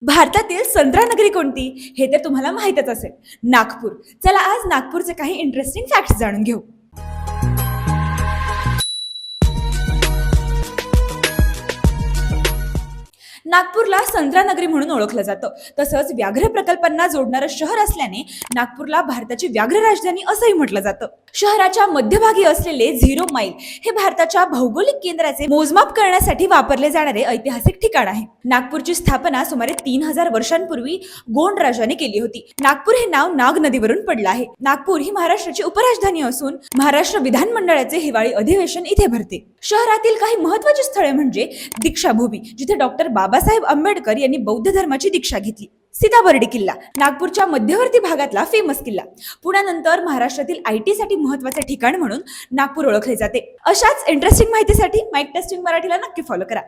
भारतातील संत्रा नगरी कोणती हे तर तुम्हाला माहीतच असेल, नागपूर. चला आज नागपूरचे काही इंटरेस्टिंग फॅक्ट्स जाणून घेऊ. नागपूरला संत्रा नगरी म्हणून ओळखलं जातं. तसंच व्याघ्र प्रकल्पांना जोडणारं शहर असल्याने नागपूरला भारताची व्याघ्र राजधानी असंही म्हटलं जातं. शहराच्या मध्यभागी असलेले 0 माईल हे भारताच्या भौगोलिक केंद्राचे मोजमाप करण्यासाठी वापरले जाणारे ऐतिहासिक ठिकाण आहे. नागपूरची स्थापना सुमारे 3000 वर्षांपूर्वी गोंड राजाने केली होती. नागपूर हे नाव नाग नदीवरून पडलं आहे. नागपूर ही महाराष्ट्राची उपराजधानी असून महाराष्ट्र विधानमंडळाचे हिवाळी अधिवेशन इथे भरते. शहरातील काही महत्त्वाची स्थळे म्हणजे दीक्षाभूमी, जिथे डॉक्टर बाबासाहेब आंबेडकर यांनी बौद्ध धर्माची दीक्षा घेतली. सीताबर्डी किल्ला, नागपूरच्या मध्यवर्ती भागातला फेमस किल्ला. पुण्यानंतर महाराष्ट्रातील IT साठी महत्त्वाचे ठिकाण म्हणून नागपूर ओळखले जाते. अशाच इंटरेस्टिंग माहितीसाठी माईक टेस्टिंग मराठीला नक्की फॉलो करा.